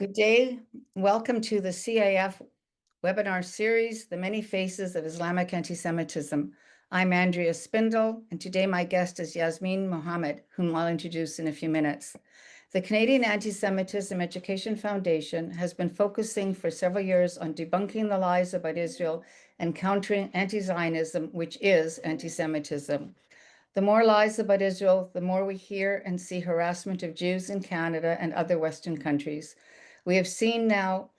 Good day. Welcome to the CAEF webinar series, The Many Faces of Islamic Anti-Semitism. I'm Andrea Spindle, and today my guest is Yasmine Mohammed, whom I'll introduce in a few minutes. The Canadian Anti-Semitism Education Foundation has been focusing for several years on debunking the lies about Israel and countering anti-Zionism, which is anti-Semitism. The more lies about Israel, the more we hear and see harassment of Jews in Canada and other Western countries. We have seen now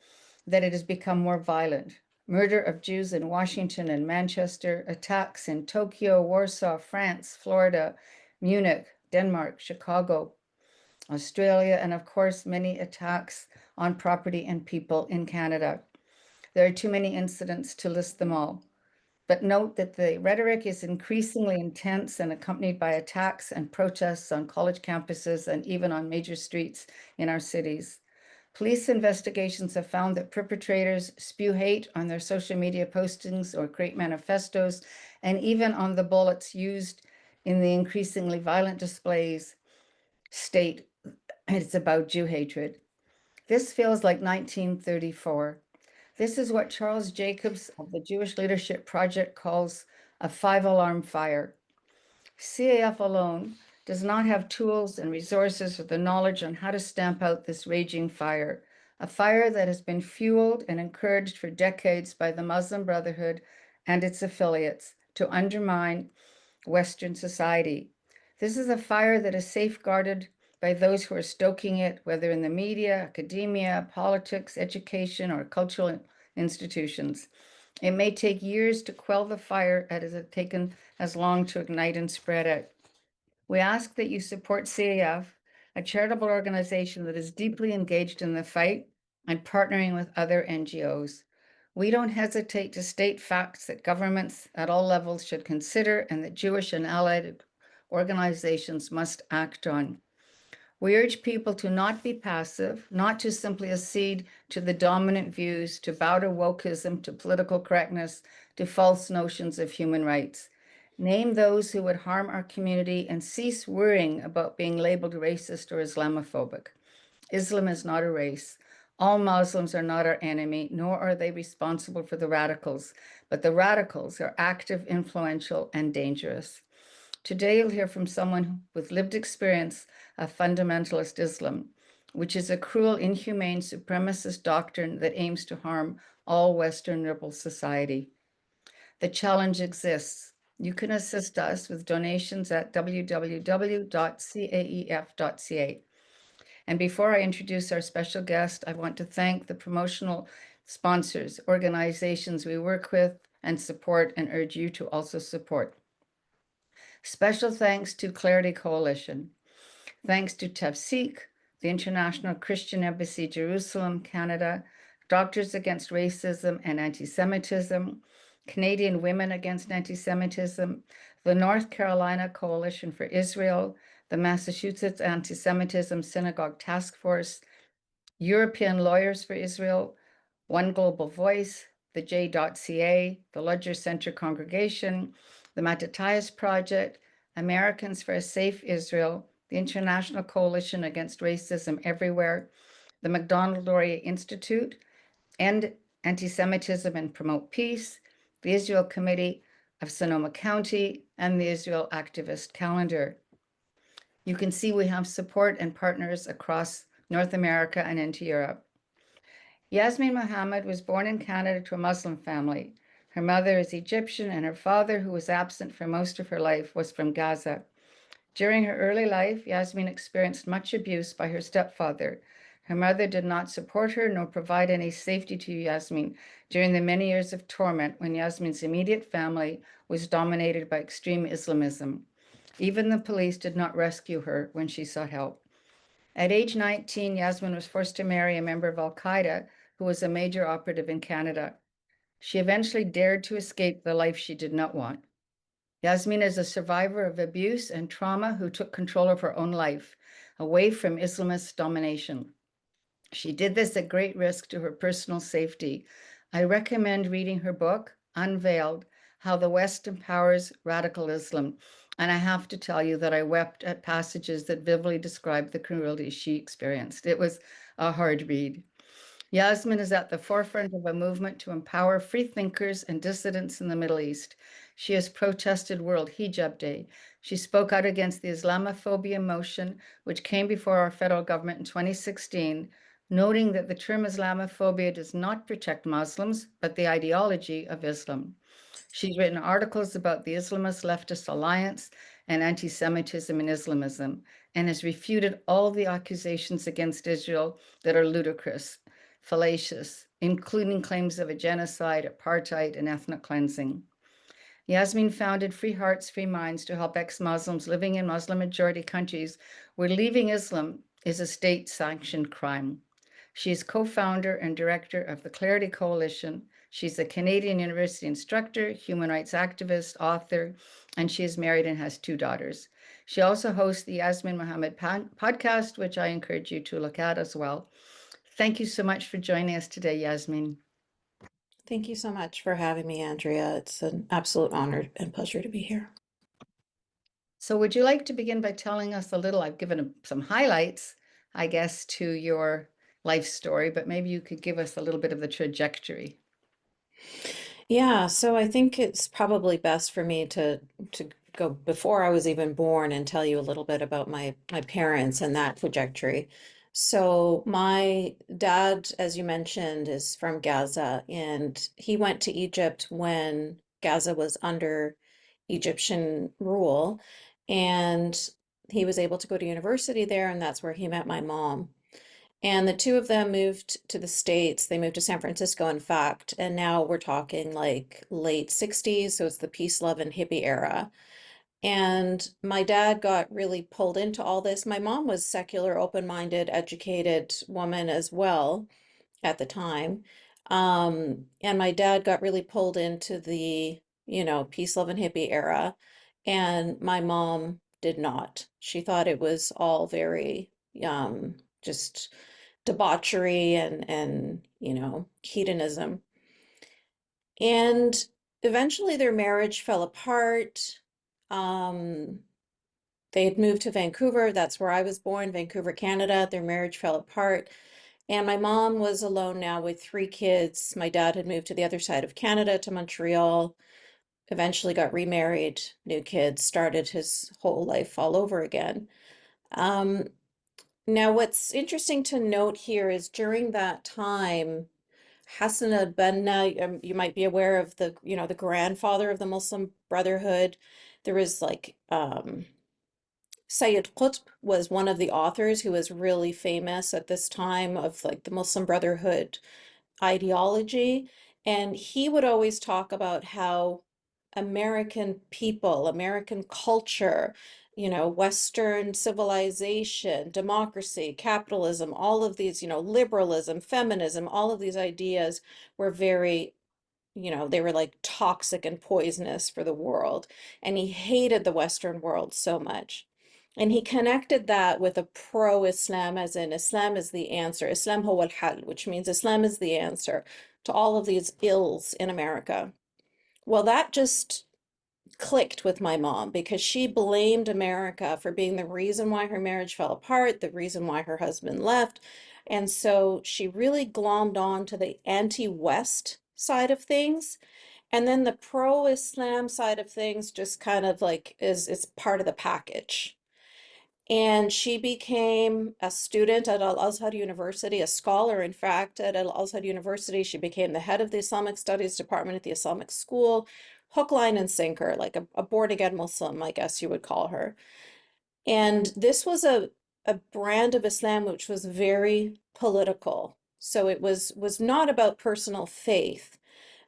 that it has become more violent. Murder of Jews in Washington and Manchester, attacks in Tokyo, Warsaw, France, Florida, Munich, Denmark, Chicago, Australia, and of course, many attacks on property and people in Canada. There are too many incidents to list them all. But note that the rhetoric is increasingly intense and accompanied by attacks and protests on college campuses and even on major streets in our cities. Police investigations have found that perpetrators spew hate on their social media postings or create manifestos, and even on the bullets used in the increasingly violent displays state it's about Jew hatred. This feels like 1934. This is what Charles Jacobs of the Jewish Leadership Project calls a five-alarm fire. CAEF alone does not have tools and resources or the knowledge on how to stamp out this raging fire, a fire that has been fueled and encouraged for decades by the Muslim Brotherhood and its affiliates to undermine Western society. This is a fire that is safeguarded by those who are stoking it, whether in the media, academia, politics, education, or cultural institutions. It may take years to quell the fire as it has taken as long to ignite and spread it. We ask that you support CAEF, a charitable organization that is deeply engaged in the fight and partnering with other NGOs. We don't hesitate to state facts that governments at all levels should consider and that Jewish and allied organizations must act on. We urge people to not be passive, not to simply accede to the dominant views, to bow to wokeism, to political correctness, to false notions of human rights. Name those who would harm our community and cease worrying about being labeled racist or Islamophobic. Islam is not a race. All Muslims are not our enemy, nor are they responsible for the radicals, but the radicals are active, influential, and dangerous. Today, you'll hear from someone with lived experience of fundamentalist Islam, which is a cruel, inhumane, supremacist doctrine that aims to harm all Western liberal society. The challenge exists. You can assist us with donations at www.caef.ca. And before I introduce our special guest, I want to thank the promotional sponsors, organizations we work with and support, and urge you to also support. Special thanks to Clarity Coalition. Thanks to Tafsik, the International Christian Embassy, Jerusalem, Canada, Doctors Against Racism and Anti-Semitism, Canadian Women Against Anti-Semitism, the North Carolina Coalition for Israel, the Massachusetts Anti-Semitism Synagogue Task Force, European Lawyers for Israel, One Global Voice, the J.ca, the Ludger Center Congregation, the Mattathias Project, Americans for a Safe Israel, the International Coalition Against Racism Everywhere, the Macdonald-Laurier Institute, End Anti-Semitism and Promote Peace, the Israel Committee of Sonoma County, and the Israel Activist Calendar. You can see we have support and partners across North America and into Europe. Yasmine Mohammed was born in Canada to a Muslim family. Her mother is Egyptian, and her father, who was absent for most of her life, was from Gaza. During her early life, Yasmine experienced much abuse by her stepfather. Her mother did not support her nor provide any safety to Yasmine during the many years of torment when Yasmine's immediate family was dominated by extreme Islamism. Even the police did not rescue her when she sought help. At age 19, Yasmine was forced to marry a member of Al-Qaeda, who was a major operative in Canada. She eventually dared to escape the life she did not want. Yasmine is a survivor of abuse and trauma who took control of her own life, away from Islamist domination. She did this at great risk to her personal safety. I recommend reading her book, Unveiled, How the West Empowers Radical Islam. And I have to tell you that I wept at passages that vividly describe the cruelty she experienced. It was a hard read. Yasmine is at the forefront of a movement to empower free thinkers and dissidents in the Middle East. She has protested World Hijab Day. She spoke out against the Islamophobia motion, which came before our federal government in 2016, noting that the term Islamophobia does not protect Muslims, but the ideology of Islam. She's written articles about the Islamist leftist alliance and anti-Semitism and Islamism, and has refuted all the accusations against Israel that are ludicrous, fallacious, including claims of a genocide, apartheid, and ethnic cleansing. Yasmine founded Free Hearts, Free Minds to help ex-Muslims living in Muslim-majority countries where leaving Islam is a state-sanctioned crime. She is co-founder and director of the Clarity Coalition. She's a Canadian University instructor, human rights activist, author, and she is married and has 2 daughters. She also hosts the Yasmine Mohammed Podcast, which I encourage you to look at as well. Thank you so much for joining us today, Yasmine. Thank you so much for having me, Andrea. It's an absolute honor and pleasure to be here. So would you like to begin by telling us a little, I've given some highlights, I guess, to your life story, but maybe you could give us a little bit of the trajectory. Yeah, so I think it's probably best for me to go before I was even born and tell you a little bit about my parents and that trajectory. So my dad, as you mentioned, is from Gaza, and he went to Egypt when Gaza was under Egyptian rule, and he was able to go to university there, and that's where he met my mom. And the two of them moved to the States. They moved to San Francisco, in fact, and now we're talking like late 60s, so it's the peace, love, and hippie era. And my dad got really pulled into all this. My mom was secular, open-minded, educated woman as well at the time. And my dad got really pulled into the, peace, love, and hippie era. And my mom did not. She thought it was all very just debauchery and hedonism. And eventually their marriage fell apart. They had moved to Vancouver. That's where I was born, Vancouver, Canada. Their marriage fell apart. And my mom was alone now with 3 kids. My dad had moved to the other side of Canada, to Montreal, eventually got remarried, new kids, started his whole life all over again. Now, what's interesting to note here is during that time, Hassan al-Banna, you might be aware of the grandfather of the Muslim Brotherhood. There was like Sayyid Qutb was one of the authors who was really famous at this time of like the Muslim Brotherhood ideology. And he would always talk about how American people, American culture, Western civilization, democracy, capitalism, all of these, liberalism, feminism, all of these ideas were very, they were like toxic and poisonous for the world. And he hated the Western world so much. And he connected that with a pro-Islam, as in Islam is the answer. Islam huwa al-hal, which means Islam is the answer to all of these ills in America. Well, that just clicked with my mom because she blamed America for being the reason why her marriage fell apart, the reason why her husband left. And so she really glommed on to the anti-West side of things. And then the pro-Islam side of things just kind of like is part of the package. And she became a student at Al-Azhar University, a scholar, in fact, at Al-Azhar University. She became the head of the Islamic Studies Department at the Islamic School, hook, line, and sinker, like a born-again Muslim, I guess you would call her. And this was a brand of Islam which was very political. So it was not about personal faith,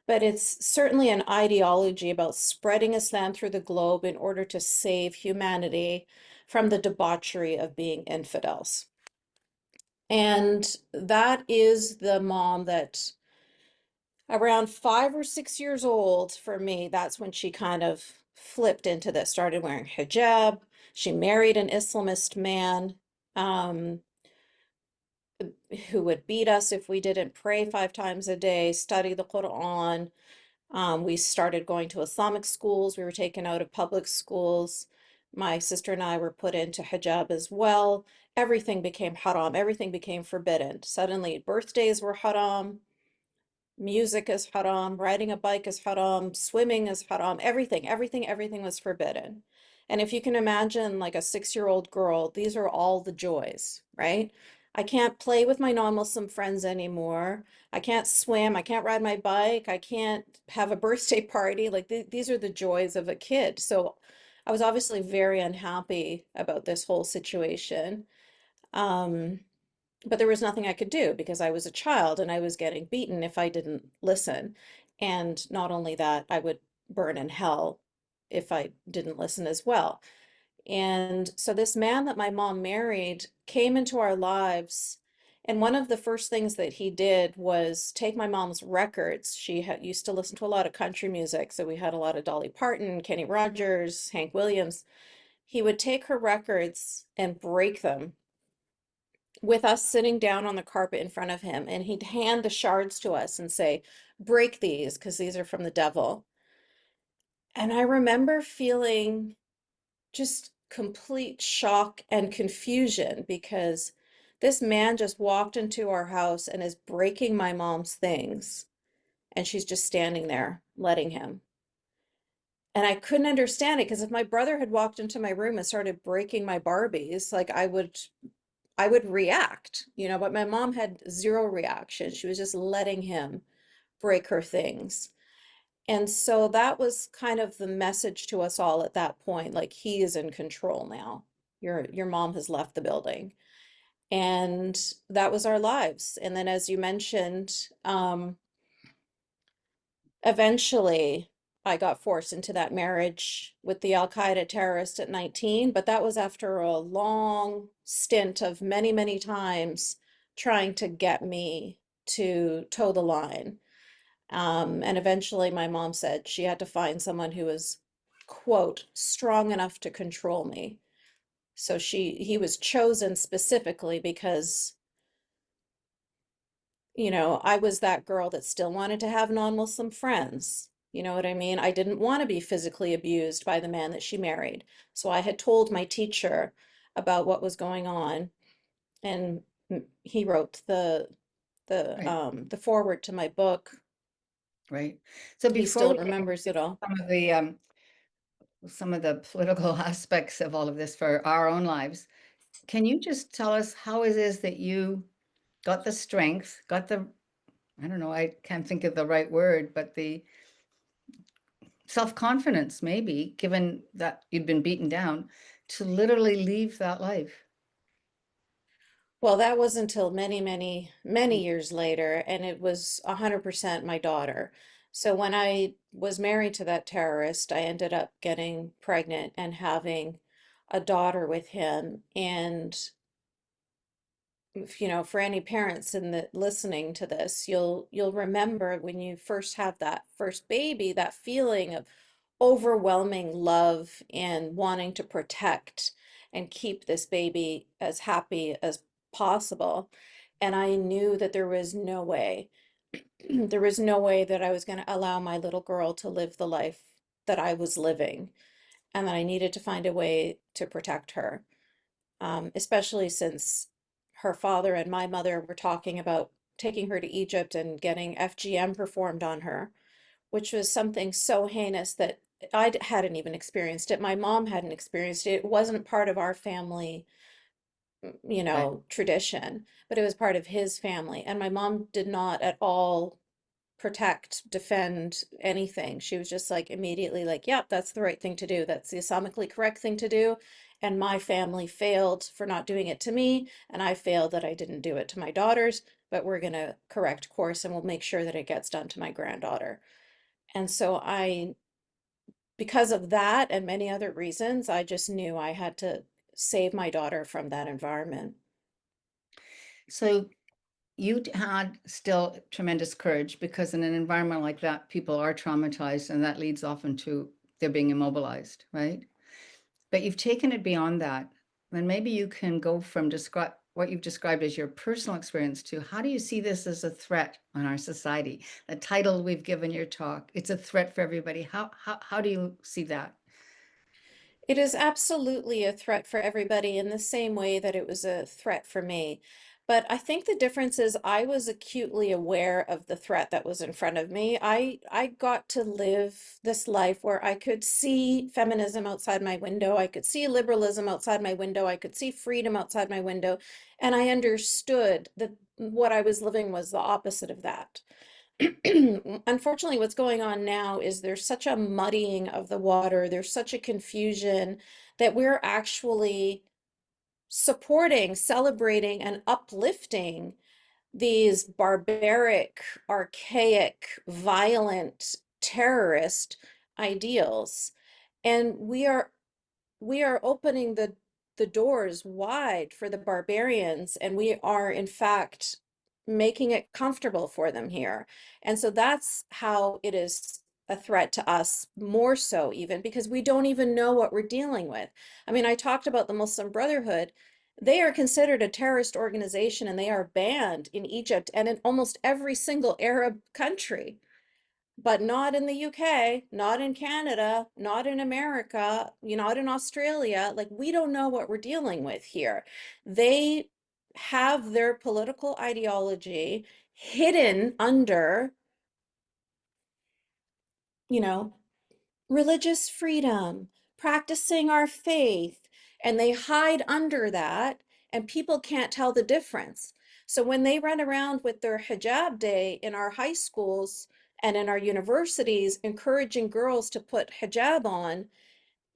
but it's certainly an ideology about spreading Islam through the globe in order to save humanity from the debauchery of being infidels. And that is the mom that around 5 or 6 years old for me, that's when she kind of flipped into this, started wearing hijab. She married an Islamist man who would beat us if we didn't pray 5 times a day, study the Quran. We started going to Islamic schools. We were taken out of public schools. My sister and I were put into hijab as well. Everything became haram, everything became forbidden. Suddenly, birthdays were haram, music is haram, riding a bike is haram, swimming is haram, everything was forbidden. And if you can imagine like a 6-year-old girl, these are all the joys, right? I can't play with my non-Muslim friends anymore. I can't swim. I can't ride my bike. I can't have a birthday party. Like these are the joys of a kid. So I was obviously very unhappy about this whole situation. Um, but there was nothing I could do because I was a child and I was getting beaten if I didn't listen. And not only that, I would burn in hell if I didn't listen as well. And so this man that my mom married came into our lives. And one of the first things that he did was take my mom's records. She used to listen to a lot of country music. So we had a lot of Dolly Parton, Kenny Rogers, Hank Williams. He would take her records and break them with us sitting down on the carpet in front of him, and he'd hand the shards to us and say, break these because these are from the devil. And I remember feeling just complete shock and confusion because this man just walked into our house and is breaking my mom's things, and she's just standing there letting him. And I couldn't understand it because if my brother had walked into my room and started breaking my Barbies, like I would react, but my mom had zero reaction. She was just letting him break her things. And so that was kind of the message to us all at that point, like he is in control now. Your mom has left the building. And that was our lives. And then as you mentioned, eventually I got forced into that marriage with the Al Qaeda terrorist at 19, but that was after a long stint of many, many times trying to get me to toe the line. And eventually my mom said she had to find someone who was, quote, strong enough to control me. So he was chosen specifically because I was that girl that still wanted to have non-Muslim friends. You know what I mean? I didn't want to be physically abused by the man that she married. So I had told my teacher about what was going on, and he wrote Right, the foreword to my book. right. So He before still we get remembers it all. some of the political aspects of all of this for our own lives, can you just tell us how it is that you got the strength, got the, I don't know, I can't think of the right word, but the self-confidence, maybe, given that you'd been beaten down, to literally leave that life? Well, that was until many, many, many years later, and it was 100% my daughter. So when I was married to that terrorist, I ended up getting pregnant and having a daughter with him. And for any parents in the listening to this, you'll remember when you first have that first baby, that feeling of overwhelming love and wanting to protect and keep this baby as happy as possible. And I knew that there was no way, there was no way that I was going to allow my little girl to live the life that I was living, and that I needed to find a way to protect her, especially since her father and my mother were talking about taking her to Egypt and getting FGM performed on her, which was something so heinous that I hadn't even experienced it. My mom hadn't experienced it. It wasn't part of our family, Right. tradition, but it was part of his family. And my mom did not at all protect, defend anything. She was just like immediately like, yep, that's the right thing to do. That's the Islamically correct thing to do. And my family failed for not doing it to me, and I failed that I didn't do it to my daughters, but we're going to correct course and we'll make sure that it gets done to my granddaughter. And so because of that and many other reasons, I just knew I had to save my daughter from that environment. So you had still tremendous courage, because in an environment like that, people are traumatized, and that leads often to they're being immobilized, right? But you've taken it beyond that. Then maybe you can go from describe what you've described as your personal experience to how do you see this as a threat on our society? The title we've given your talk, it's a threat for everybody. How do you see that? It is absolutely a threat for everybody in the same way that it was a threat for me. But I think the difference is I was acutely aware of the threat that was in front of me. I got to live this life where I could see feminism outside my window. I could see liberalism outside my window. I could see freedom outside my window. And I understood that what I was living was the opposite of that. Unfortunately, what's going on now is there's such a muddying of the water, there's such a confusion that we're actually supporting, celebrating, and uplifting these barbaric, archaic, violent, terrorist ideals. And we are opening the doors wide for the barbarians, and we are in fact making it comfortable for them here. And so that's how it is a threat to us, more so even because we don't even know what we're dealing with. I mean, I talked about the Muslim Brotherhood. They are considered a terrorist organization and they are banned in Egypt and in almost every single Arab country, but not in the UK, not in Canada, not in America, not in Australia. Like, we don't know what we're dealing with here. They have their political ideology hidden under, you know, religious freedom, practicing our faith, and they hide under that, and people can't tell the difference. So when they run around with their hijab day in our high schools and in our universities, encouraging girls to put hijab on,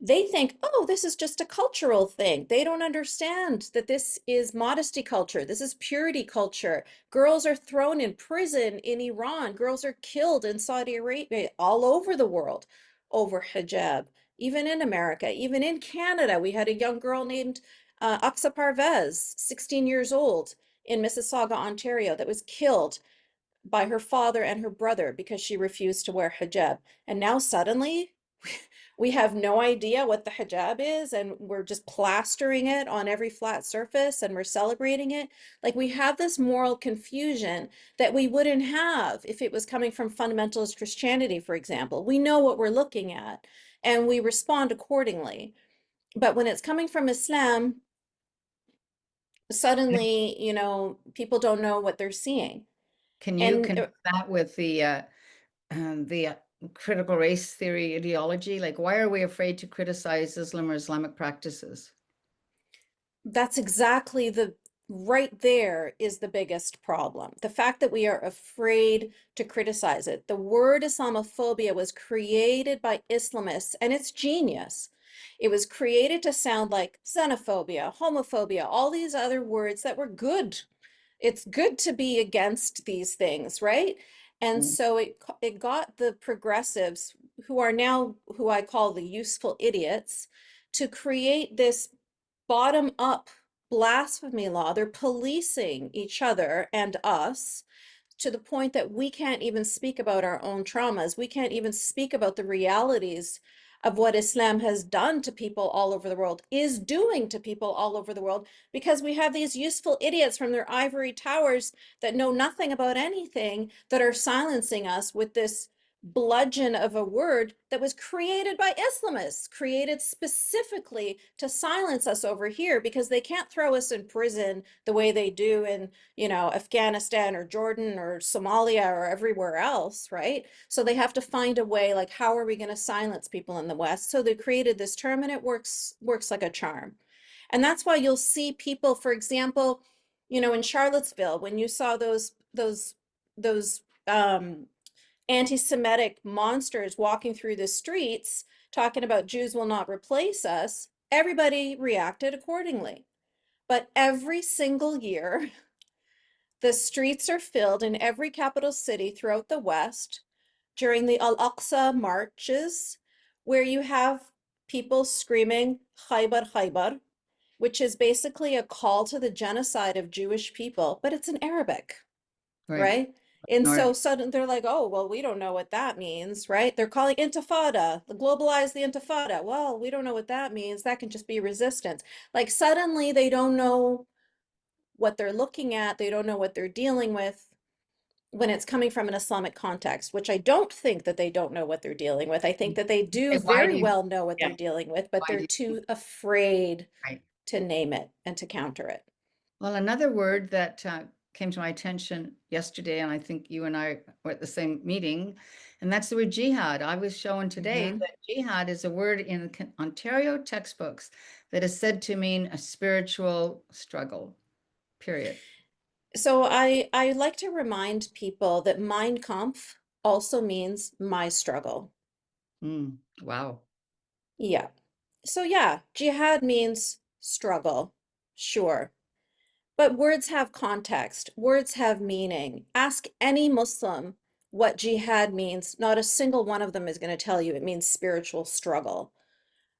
they think, oh, this is just a cultural thing. They don't understand that this is modesty culture. This is purity culture. Girls are thrown in prison in Iran. Girls are killed in Saudi Arabia, all over the world over hijab, even in America, even in Canada. We had a young girl named Aksa Parvez, 16 years old, in Mississauga, Ontario, that was killed by her father and her brother because she refused to wear hijab. And now suddenly we have no idea what the hijab is, and we're just plastering it on every flat surface and we're celebrating it. Like, we have this moral confusion that we wouldn't have if it was coming from fundamentalist Christianity, for example. We know what we're looking at and we respond accordingly. But when it's coming from Islam, suddenly, people don't know what they're seeing. Can you And connect that with the critical race theory ideology? Like, why are we afraid to criticize Islam or Islamic practices? that's exactly right there is the biggest problem. The fact that we are afraid to criticize it. The word Islamophobia was created by Islamists, and it's genius. It was created to sound like xenophobia, homophobia, all these other words that were good. It's good to be against these things, right? And Mm. so it got the progressives, who are now who I call the useful idiots, to create this bottom up blasphemy law. They're policing each other and us to the point that we can't even speak about our own traumas. We can't even speak about the realities of what Islam has done to people all over the world, is doing to people all over the world, because we have these useful idiots from their ivory towers that know nothing about anything that are silencing us with this bludgeon of a word that was created by Islamists, created specifically to silence us over here, because they can't throw us in prison the way they do in, Afghanistan or Jordan or Somalia or everywhere else, right? So they have to find a way, like, how are we going to silence people in the West? So they created this term, and it works like a charm. And that's why you'll see people, for example, in Charlottesville, when you saw those anti-Semitic monsters walking through the streets talking about Jews will not replace us, everybody reacted accordingly. But every single year, the streets are filled in every capital city throughout the West during the Al-Aqsa marches, where you have people screaming Khaybar Khaybar, which is basically a call to the genocide of Jewish people, but it's in Arabic, Right. right? And so North. suddenly they're like, oh, well, we don't know what that means, right? They're calling intifada, globalize the intifada. Well, we don't know what that means. That can just be resistance. Like, suddenly they don't know what they're looking at. They don't know what they're dealing with. when it's coming from an Islamic context, which I don't think that they don't know what they're dealing with. I think that they do And why very do you, well know what yeah, they're dealing with, but why they're do you, too afraid right? to name it and to counter it. Well, another word that came to my attention yesterday, and I think you and I were at the same meeting, and that's the word jihad. I was shown today Mhm. that jihad is a word in Ontario textbooks that is said to mean a spiritual struggle, period. So I like to remind people that Mein Kampf also means my struggle. Wow. Yeah. So yeah, jihad means struggle. Sure. But words have context, words have meaning. Ask any Muslim what jihad means. Not a single one of them is going to tell you it means spiritual struggle,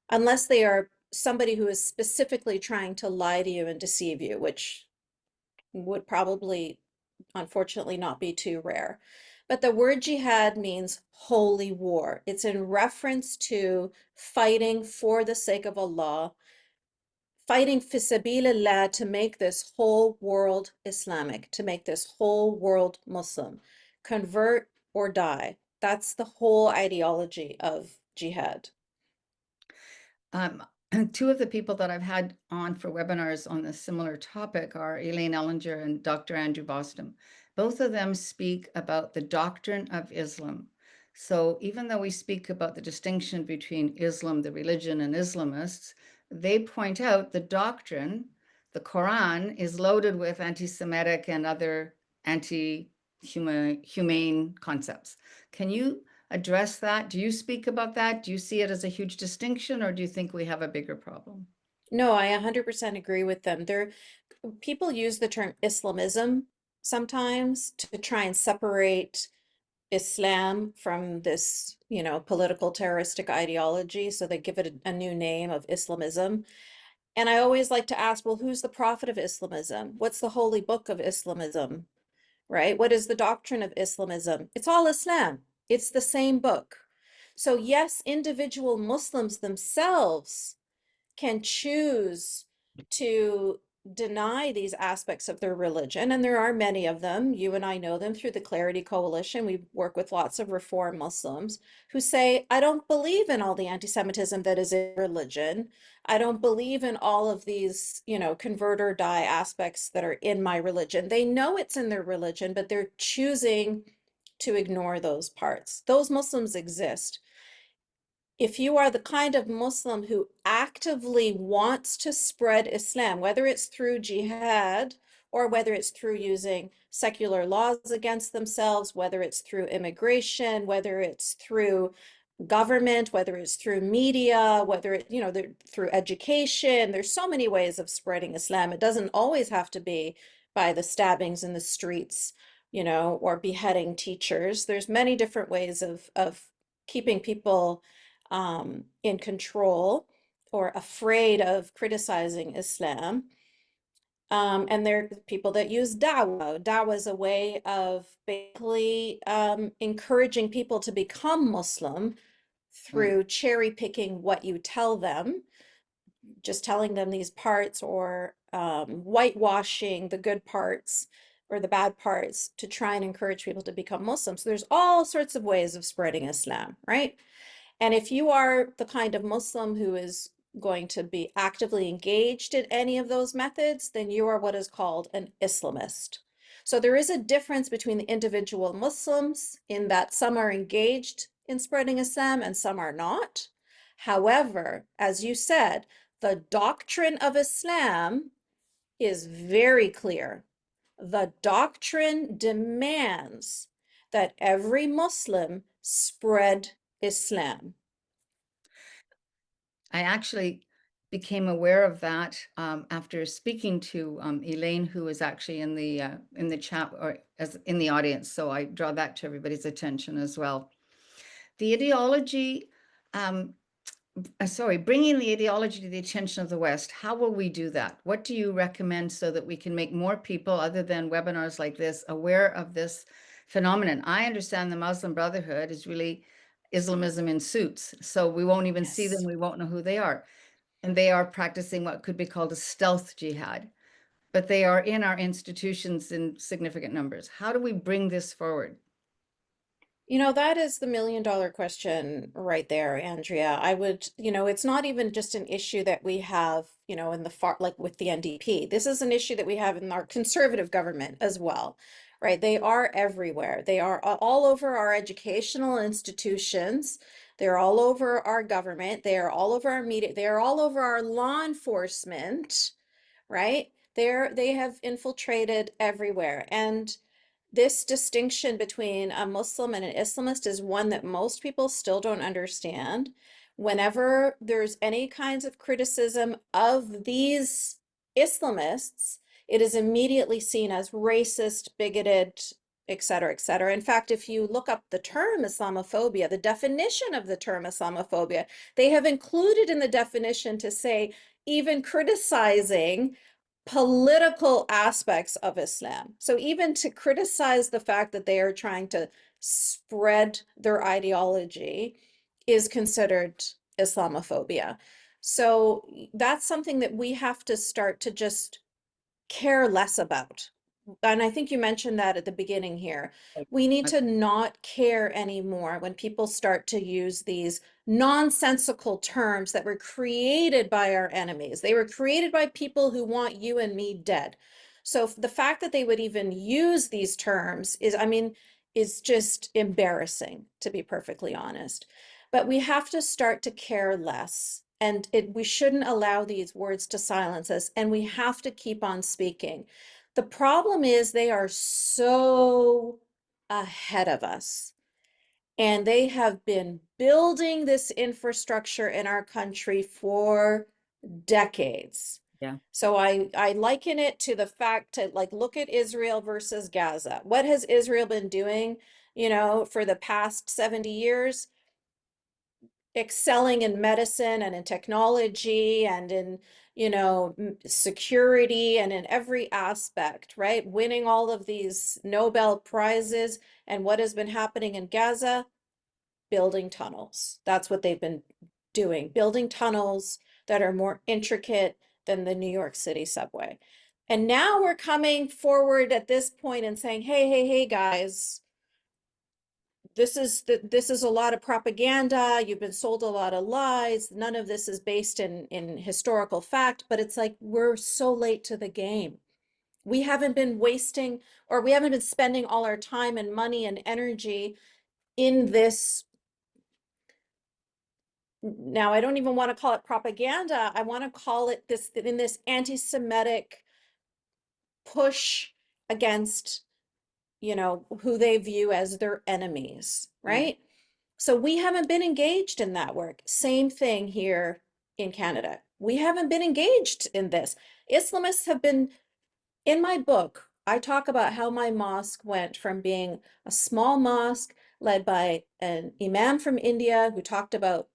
unless they are somebody who is specifically trying to lie to you and deceive you, which would probably, unfortunately, not be too rare. But the word jihad means holy war. It's in reference to fighting for the sake of Allah, fighting fi sabilillah to make this whole world Islamic, to make this whole world Muslim. Convert or die. That's the whole ideology of jihad. Um, Two of the people that I've had on for webinars on this similar topic are Elaine Ellinger and Dr. Andrew Bostom. Both of them speak about the doctrine of Islam. So even though we speak about the distinction between Islam, the religion, and Islamists, they point out the doctrine, the Quran, is loaded with anti-Semitic and other anti-humane concepts. Can you address that? Do you speak about that? Do you see it as a huge distinction, or do you think we have a bigger problem? No, I 100% agree with them. People use the term Islamism sometimes to try and separate Islam from this, political terroristic ideology. So they give it a new name of Islamism. And I always like to ask, well, who's the prophet of Islamism? What's the holy book of Islamism? Right? What is the doctrine of Islamism? It's all Islam. It's the same book. So yes, individual Muslims themselves can choose to deny these aspects of their religion, and there are many of them. You and I know them through the Clarity Coalition. We work with lots of Reform Muslims who say, I don't believe in all the anti-Semitism that is in religion. I don't believe in all of these, convert or die aspects that are in my religion. They know it's in their religion, but they're choosing to ignore those parts. Those Muslims exist. If you are the kind of Muslim who actively wants to spread Islam, whether it's through jihad or whether it's through using secular laws against themselves, whether it's through immigration, whether it's through government, whether it's through media, whether it, through education, there's so many ways of spreading Islam. It doesn't always have to be by the stabbings in the streets, or beheading teachers. There's many different ways of keeping people in control or afraid of criticizing Islam. And there are people that use dawah. Dawah is a way of basically encouraging people to become Muslim Right. through cherry picking what you tell them, just telling them these parts, or whitewashing the good parts or the bad parts to try and encourage people to become Muslim. So there's all sorts of ways of spreading Islam, right? And if you are the kind of Muslim who is going to be actively engaged in any of those methods, then you are what is called an Islamist. So there is a difference between the individual Muslims in that some are engaged in spreading Islam and some are not. However, as you said, the doctrine of Islam is very clear. The doctrine demands that every Muslim spread Islam. I actually became aware of that after speaking to Elaine, who is actually in the chat or as in the audience. So I draw that to everybody's attention as well. The ideology, bringing the ideology to the attention of the West. How will we do that? What do you recommend so that we can make more people, other than webinars like this, aware of this phenomenon? I understand the Muslim Brotherhood is really Islamism in suits. So we won't even see them. Yes. We won't know who they are. And they are practicing what could be called a stealth jihad. but they are in our institutions in significant numbers. How do we bring this forward? You know, that is the $1 million question right there, Andrea. I would, it's not even just an issue that we have, in the far, like with the NDP. This is an issue that we have in our conservative government as well, right? They are everywhere. They are all over our educational institutions. They're all over our government. They are all over our media. They are all over our law enforcement, right? They have infiltrated everywhere. And this distinction between a Muslim and an Islamist is one that most people still don't understand. Whenever there's any kinds of criticism of these Islamists, it is immediately seen as racist, bigoted, et cetera, et cetera. In fact, if you look up the term Islamophobia, the definition of the term Islamophobia, they have included in the definition to say even criticizing political aspects of Islam. So even to criticize the fact that they are trying to spread their ideology is considered Islamophobia. So that's something that we have to start to just care less about. And I think you mentioned that at the beginning here. We need to not care anymore when people start to use these nonsensical terms that were created by our enemies. They were created by people who want you and me dead. So the fact that they would even use these terms is just embarrassing, to be perfectly honest. But we have to start to care less. And we shouldn't allow these words to silence us, and we have to keep on speaking. The problem is they are so ahead of us, and they have been building this infrastructure in our country for decades. Yeah. So I liken it to the fact to like look at Israel versus Gaza. What has Israel been doing, for the past 70 years? Excelling in medicine and in technology and in security and in every aspect, right? Winning all of these Nobel prizes. And what has been happening in Gaza? Building tunnels. That's what they've been doing, building tunnels that are more intricate than the New York City subway. And now we're coming forward at this point and saying, hey, guys, this is a lot of propaganda. You've been sold a lot of lies. None of this is based in historical fact, but it's like we're so late to the game. We haven't been wasting, or we haven't been spending all our time and money and energy in this. Now, I don't even want to call it propaganda. I want to call it this anti-Semitic push against, who they view as their enemies, right? So we haven't been engaged in that work. Same thing here in Canada. We haven't been engaged in this. Islamists have been, in my book, I talk about how my mosque went from being a small mosque led by an imam from India who talked about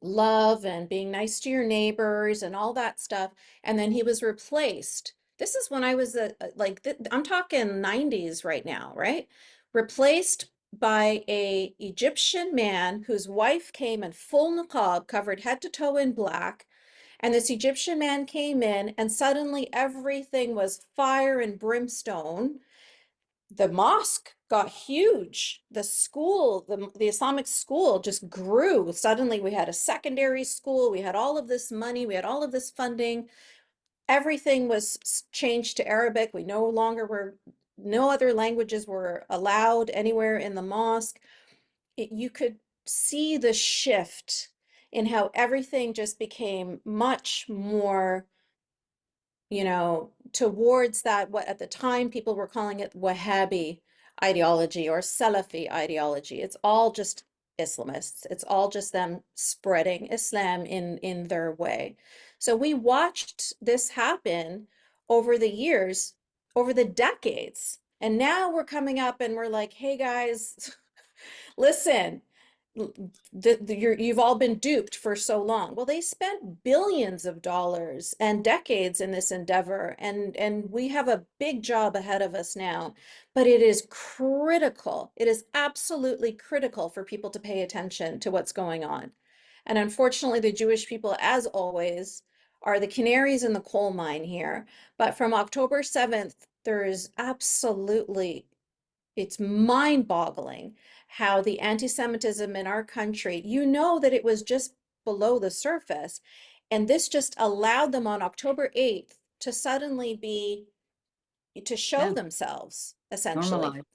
love and being nice to your neighbors and all that stuff. And then he was replaced. This is when I was I'm talking 90s right now, right? Replaced by a Egyptian man whose wife came in full niqab, covered head to toe in black. And this Egyptian man came in, and suddenly everything was fire and brimstone. The mosque got huge. The school, the Islamic school just grew. Suddenly we had a secondary school. We had all of this money. We had all of this funding. Everything was changed to Arabic. No other languages were allowed anywhere in the mosque. You could see the shift in how everything just became much more towards that, what at the time people were calling it Wahhabi ideology or Salafi ideology. It's all just Islamists. It's all just them spreading Islam in their way. So we watched this happen over the years, over the decades. And now we're coming up and we're like, hey guys, listen, you've all been duped for so long. Well, they spent billions of dollars and decades in this endeavor, and we have a big job ahead of us now. But it is critical. It is absolutely critical for people to pay attention to what's going on. And unfortunately, the Jewish people, as always, are the canaries in the coal mine here. But from October 7th, there is absolutely, it's mind-boggling how the anti-Semitism in our country, you know that it was just below the surface. And this just allowed them on October 8th to suddenly be, to show Yeah, themselves, essentially. normalized.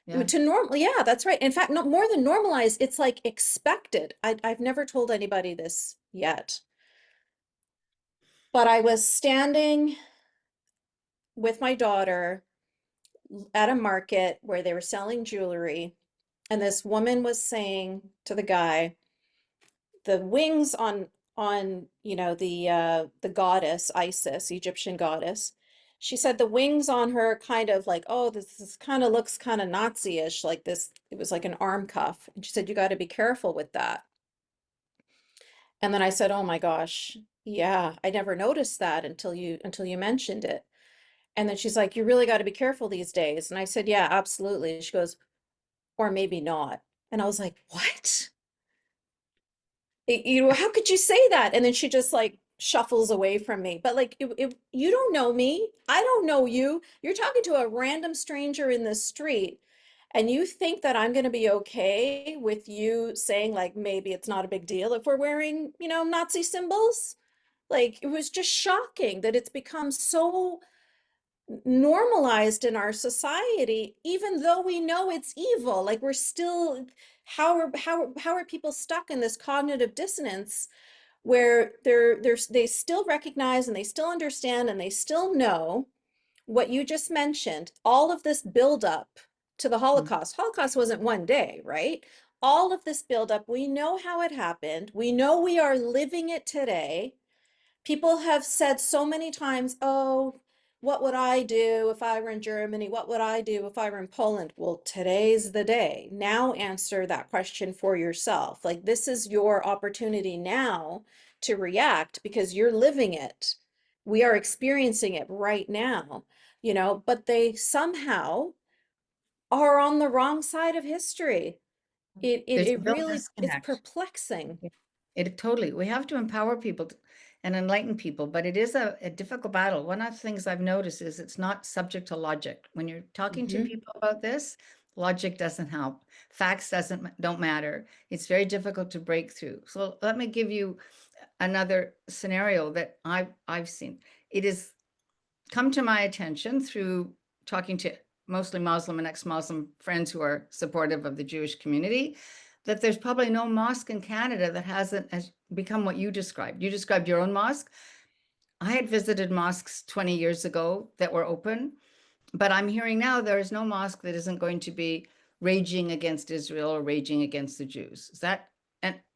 Yeah. To normal, yeah, that's right. In fact, no more than normalized, it's like expected. I've never told anybody this yet, but I was standing with my daughter at a market where they were selling jewelry, and this woman was saying to the guy, the wings on the goddess Isis, Egyptian goddess. She said the wings on her kind of like, oh, this kind of looks kind of Nazi-ish, like this. It was like an arm cuff, and she said you got to be careful with that. And then I said, oh my gosh, yeah, I never noticed that until you mentioned it. And then she's like, you really got to be careful these days. And I said, yeah, absolutely. She goes, or maybe not. And I was like, what? How could you say that? And then she just like shuffles away from me. But like, you don't know me. I don't know you. You're talking to a random stranger in the street, and you think that I'm going to be okay with you saying like, maybe it's not a big deal if we're wearing, Nazi symbols? Like, it was just shocking that it's become so normalized in our society, even though we know it's evil. Like, we're still, how are people stuck in this cognitive dissonance where they still recognize and they still understand and they still know what you just mentioned, all of this buildup to the Mm. Holocaust. Holocaust wasn't one day, right? All of this buildup, we know how it happened. We know we are living it today. People have said so many times, oh, what would I do if I were in Germany? What would I do if I were in Poland? Well, today's the day. Now answer that question for yourself. Like, this is your opportunity now to react because you're living it. We are experiencing it right now, but they somehow are on the wrong side of history. It it There's a it real really is disconnect. perplexing. Yeah. It totally, we have to empower people and enlighten people, but it is a difficult battle. One of the things I've noticed is it's not subject to logic. When you're talking to Mhm. people about this, logic doesn't help. Facts don't matter. It's very difficult to break through. So let me give you another scenario that I've seen. It has come to my attention through talking to mostly Muslim and ex-Muslim friends who are supportive of the Jewish community, that there's probably no mosque in Canada that hasn't has become what you described. You described your own mosque. I had visited mosques 20 years ago that were open, but I'm hearing now there is no mosque that isn't going to be raging against Israel or raging against the Jews. Is that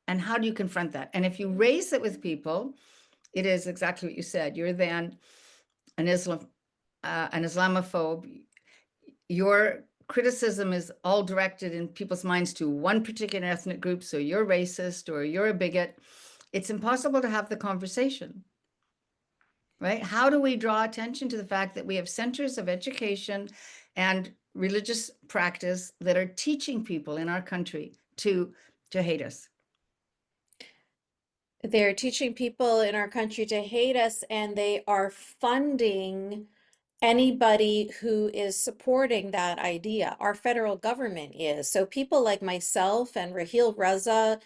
and how do you confront that? And if you raise it with people, it is exactly what you said. You're then an an Islamophobe. Your criticism is all directed in people's minds to one particular ethnic group. So you're racist or you're a bigot. It's impossible to have the conversation, right? How do we draw attention to the fact that we have centers of education and religious practice that are teaching people in our country to hate us? They're teaching people in our country to hate us, and they are funding anybody who is supporting that idea. Our federal government is. So people like myself and Raheel Reza,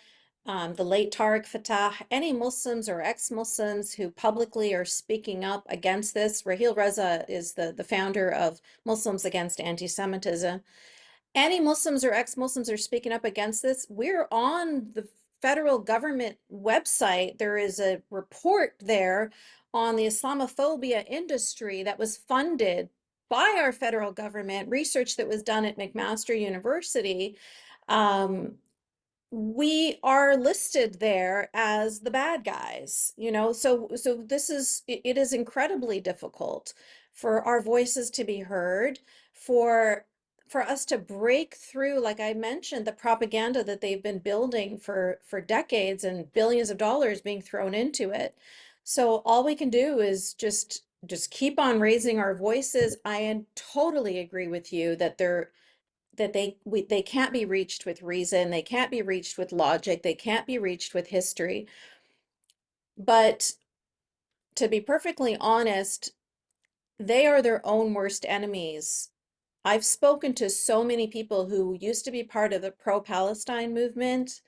the late Tariq Fatah, any Muslims or ex-Muslims who publicly are speaking up against this. Raheel Reza is the founder of Muslims Against Anti-Semitism. Any Muslims or ex-Muslims are speaking up against this. We're on the federal government website. There is a report there on the Islamophobia industry that was funded by our federal government, research that was done at McMaster University. Um, we are listed there as the bad guys, so this is it is incredibly difficult for our voices to be heard, for us to break through, like I mentioned, the propaganda that they've been building for decades and billions of dollars being thrown into it. So all we can do is just keep on raising our voices. I totally agree with you that they can't be reached with reason, they can't be reached with logic, they can't be reached with history. But to be perfectly honest, they are their own worst enemies. I've spoken to so many people who used to be part of the pro-Palestine movement,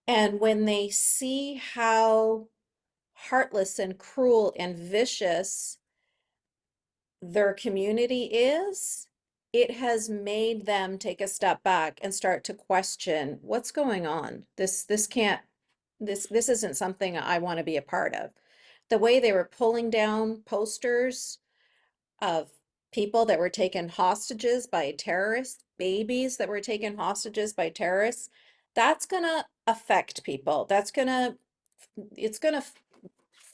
and when they see how heartless and cruel and vicious their community is, it has made them take a step back and start to question what's going on. This can't this isn't something I want to be a part of. The way they were pulling down posters of people that were taken hostages by terrorists, babies that were taken hostages by terrorists, that's gonna affect people. It's gonna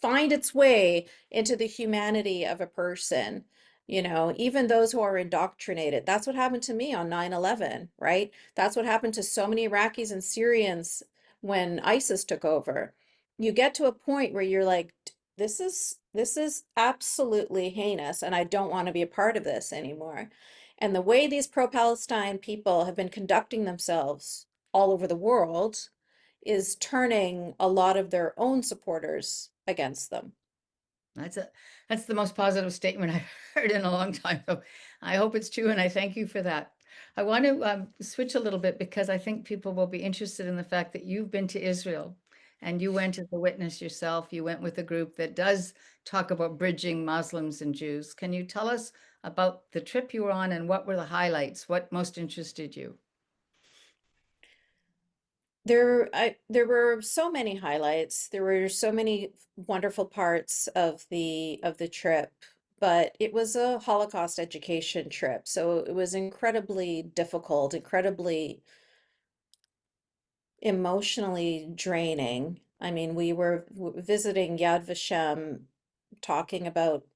find its way into the humanity of a person. Even those who are indoctrinated. That's what happened to me on 9/11, right? That's what happened to so many Iraqis and Syrians when ISIS took over. You get to a point where you're like, this is absolutely heinous, and I don't want to be a part of this anymore. And the way these pro-Palestine people have been conducting themselves all over the world is turning a lot of their own supporters against them. That's the most positive statement I've heard in a long time. So I hope it's true, and I thank you for that. I want to switch a little bit because I think people will be interested in the fact that you've been to Israel and you went as a witness yourself. You went with a group that does talk about bridging Muslims and Jews. Can you tell us about the trip you were on and what were the highlights? What most interested you? There were so many highlights. There were so many wonderful parts of the trip, but it was a Holocaust education trip, so it was incredibly difficult, incredibly emotionally draining. I mean, we were visiting Yad Vashem, talking about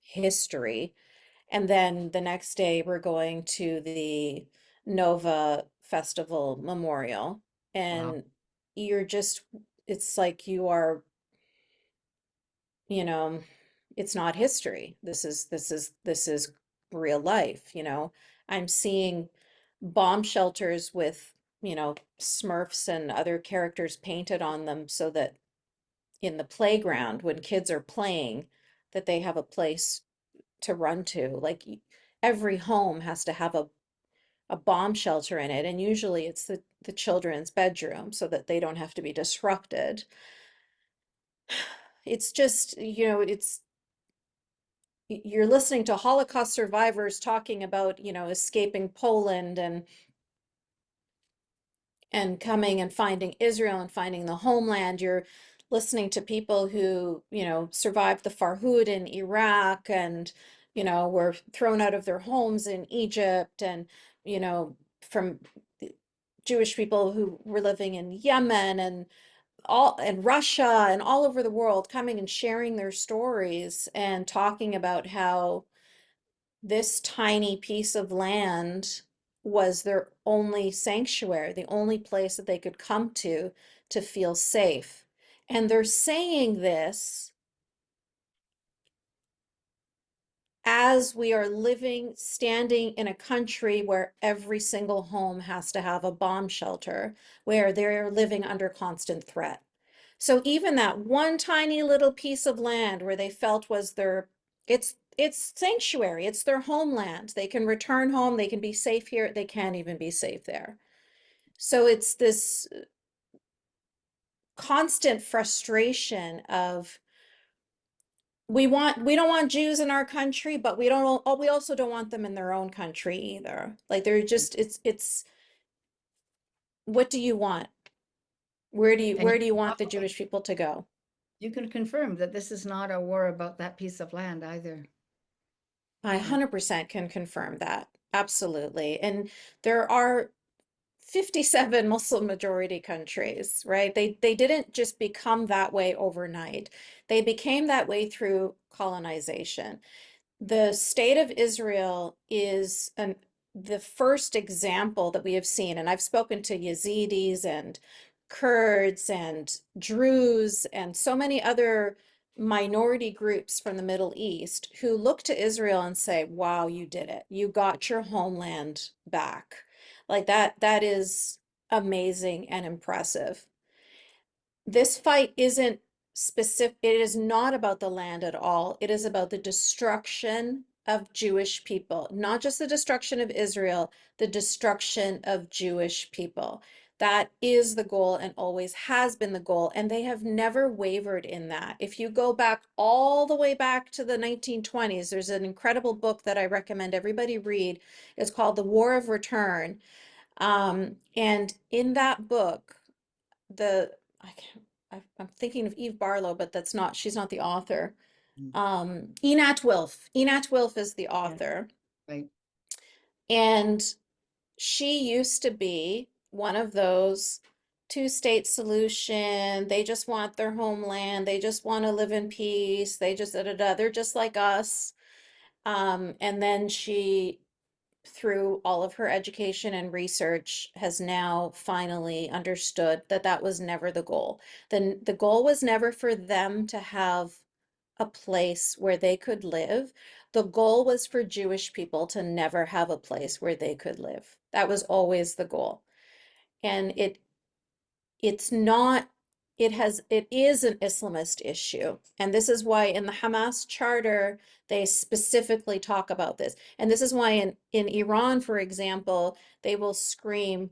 history, and then the next day we're going to the Nova Festival Memorial, Wow. and you're just, it's like you are, you know, it's not history. This is real life, I'm seeing bomb shelters with, Smurfs and other characters painted on them so that in the playground when kids are playing, that they have a place to run to. Like every home has to have a bomb shelter in it, and usually it's the children's bedroom so that they don't have to be disrupted. It's just, you're listening to Holocaust survivors talking about, escaping Poland and coming and finding Israel and finding the homeland. You're listening to people who, survived the Farhud in Iraq and, were thrown out of their homes in Egypt, and, from Jewish people who were living in Yemen and Russia and all over the world, coming and sharing their stories and talking about how this tiny piece of land was their only sanctuary, the only place that they could come to feel safe. And they're saying this as we are standing in a country where every single home has to have a bomb shelter, where they're living under constant threat. So even that one tiny little piece of land where they felt was it's sanctuary, it's their homeland. They can return home, they can be safe here, they can't even be safe there. So it's this constant frustration of we don't want Jews in our country, but we also don't want them in their own country either. Like they're just it's what do you want? And Where do you want the Jewish people to go? you can confirm that this is not a war about that piece of land either. I Yeah. 100% can confirm that. Absolutely. And there are 57 Muslim majority countries, right? They didn't just become that way overnight. They became that way through colonization. The state of Israel is the first example that we have seen, and I've spoken to Yazidis and Kurds and Druze and so many other minority groups from the Middle East who look to Israel and say, wow, you did it. You got your homeland back. Like that is amazing and impressive. This fight isn't it is not about the land at all. It is about the destruction of Jewish people, not just the destruction of Israel, the destruction of Jewish people. That is the goal and always has been the goal. And they have never wavered in that. If you go back all the way back to the 1920s, there's an incredible book that I recommend everybody read. It's called The War of Return. And in that book, the I can't I'm thinking of Eve Barlow, but she's not the author. Enat Wilf. Enat Wilf is the Yeah, author. right. And she used to be one of those two-state solution. They just want their homeland. They just want to live in peace. They just they're just like us. And then she, through all of her education and research, has now finally understood that that was never the goal. Then the goal was never for them to have a place where they could live. The goal was for Jewish people to never have a place where they could live. That was always the goal. And it's not, it is an Islamist issue. And this is why in the Hamas charter, they specifically talk about this. And this is why in Iran, for example, they will scream,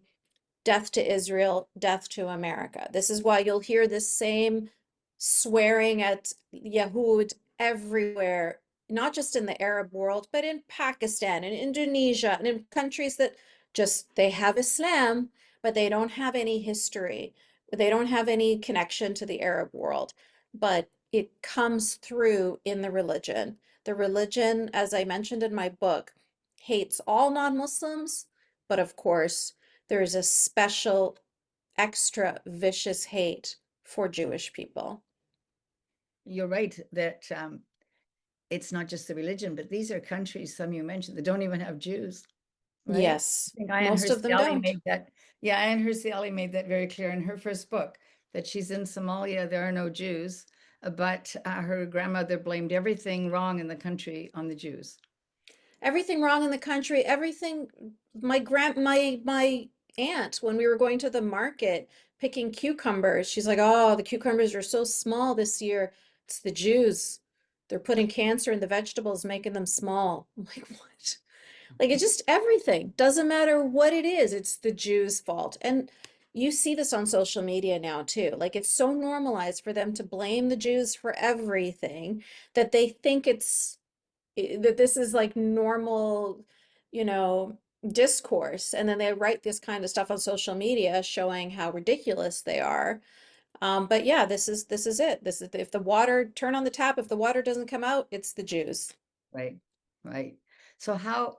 death to Israel, death to America. This is why you'll hear this same swearing at Yahud everywhere, not just in the Arab world, but in Pakistan and Indonesia and in countries that just, they have Islam, but they don't have any history. They don't have any connection to the Arab world, but it comes through in the religion. The religion, as I mentioned in my book, hates all non-Muslims, but of course, there is a special, extra vicious hate for Jewish people. You're right that it's not just the religion, but these are countries, some you mentioned, that don't even have Jews, right? Yes, I think Ayaan most of them Hirsi Ali don't. made that, yeah, Ayaan Hirsi Ali made that very clear in her first book, that she's in Somalia, there are no Jews, but her grandmother blamed everything wrong in the country on the Jews. Everything wrong in the country, everything, my aunt, when we were going to the market picking cucumbers, she's like, oh, the cucumbers are so small this year. It's the Jews. They're putting cancer in the vegetables, making them small. I'm like, what? Like, it's just everything. Doesn't matter what it is, it's the Jews' fault. And you see this on social media now too. Like, it's so normalized for them to blame the Jews for everything that they think that this is like normal, you know, discourse. And then they write this kind of stuff on social media showing how ridiculous they are. But yeah, this is it. This is, if the water, turn on the tap, if the water doesn't come out, it's the Jews. Right, right. So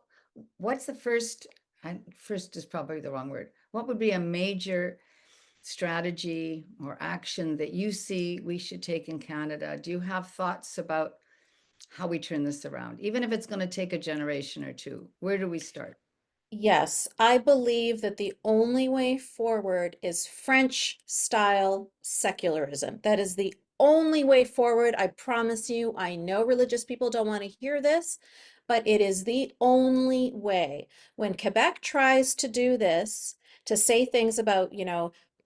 what's the first, and first is probably the wrong word. What would be a major strategy or action that you see we should take in Canada? Do you have thoughts about how we turn this around? Even if it's going to take a generation or two, where do we start? Yes, I believe that the only way forward is French style secularism. That is the only way forward. I promise you, I know religious people don't want to hear this, but it is the only way. When Quebec tries to do this, to say things about,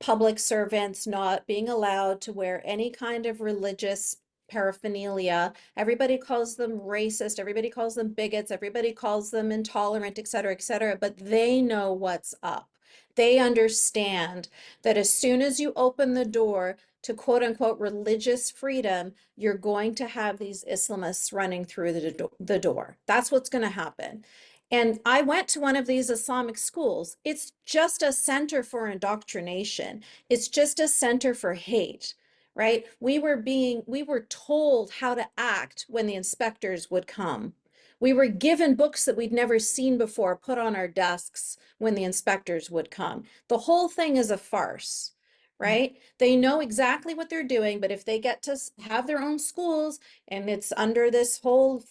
public servants not being allowed to wear any kind of religious paraphernalia. Everybody calls them racist, everybody calls them bigots, everybody calls them intolerant, et cetera, but they know what's up. They understand that as soon as you open the door to quote unquote religious freedom, you're going to have these Islamists running through the door. That's what's going to happen. And I went to one of these Islamic schools. It's just a center for indoctrination. It's just a center for hate, right? We were told how to act when the inspectors would come. We were given books that we'd never seen before put on our desks when the inspectors would come. The whole thing is a farce, right? They know exactly what they're doing, but if they get to have their own schools and it's under this whole,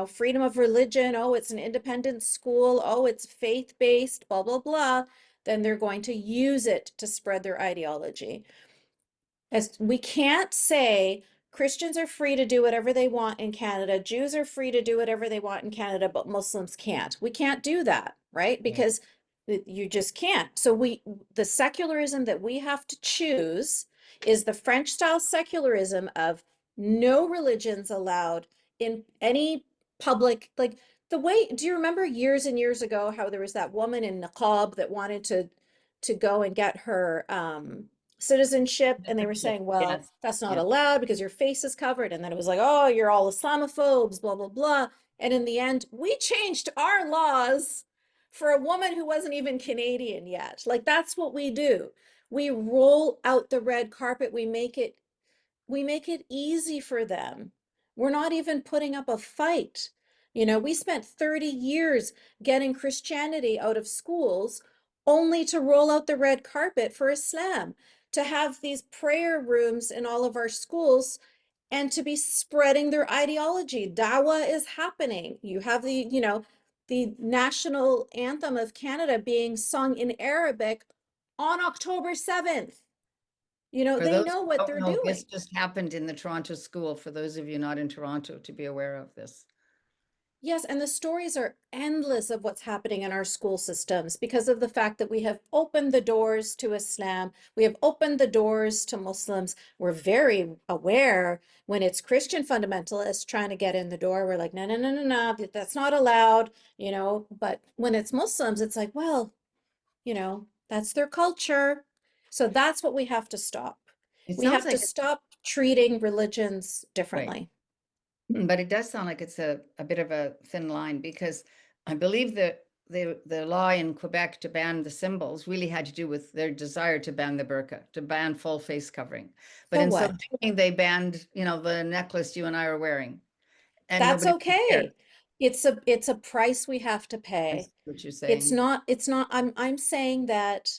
freedom of religion, oh, it's an independent school, oh, it's faith-based, blah, blah, blah, then they're going to use it to spread their ideology. As we can't say Christians are free to do whatever they want in Canada, Jews are free to do whatever they want in Canada, but Muslims can't. We can't do that, right? Because you just can't. So the secularism that we have to choose is the French style secularism of no religions allowed in any public, like the way, do you remember years and years ago how there was that woman in niqab that wanted to go and get her citizenship, and they were saying, well, Yes, that's not yes. allowed because your face is covered, and then it was like, oh, you're all Islamophobes, blah blah blah. And in the end, we changed our laws for a woman who wasn't even Canadian yet. Like, that's what we do. We roll out the red carpet. We make it easy for them. We're not even putting up a fight. We spent 30 years getting Christianity out of schools only to roll out the red carpet for Islam, to have these prayer rooms in all of our schools and to be spreading their ideology. Dawa is happening. You have the national anthem of Canada being sung in Arabic on October 7th. For They those know who what don't they're know, this doing. just happened in the Toronto school, for those of you not in Toronto to be aware of this. Yes, and the stories are endless of what's happening in our school systems because of the fact that we have opened the doors to Islam. We have opened the doors to Muslims. We're very aware when it's Christian fundamentalists trying to get in the door. We're like, no, no, no, no, no, that's not allowed. But when it's Muslims, it's like, well, that's their culture. So that's what we have to stop. It We sounds have to like it's stop treating religions right. differently. But it does sound like it's a bit of a thin line, because I believe that the law in Quebec to ban the symbols really had to do with their desire to ban the burqa, to ban full face covering. But So in so what? doing, they banned, the necklace you and I are wearing, and That's nobody cared. okay. It's a price we have to I pay. see what you're It's saying. not, it's not, I'm saying that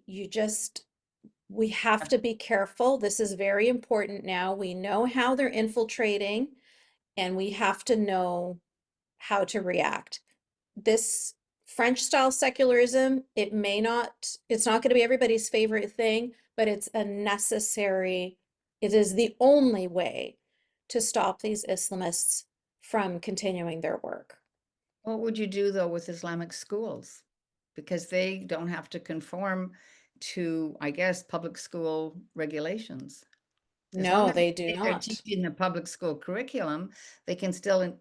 you just, we have to be careful. This is very important now. We know how they're infiltrating, and we have to know how to react. This French style secularism, it's not going to be everybody's favorite thing, but it is the only way to stop these Islamists from continuing their work. What would you do though with Islamic schools? Because they don't have to conform to, I guess, public school regulations. As long No, as they they do say they're not. teaching the public school curriculum, they can still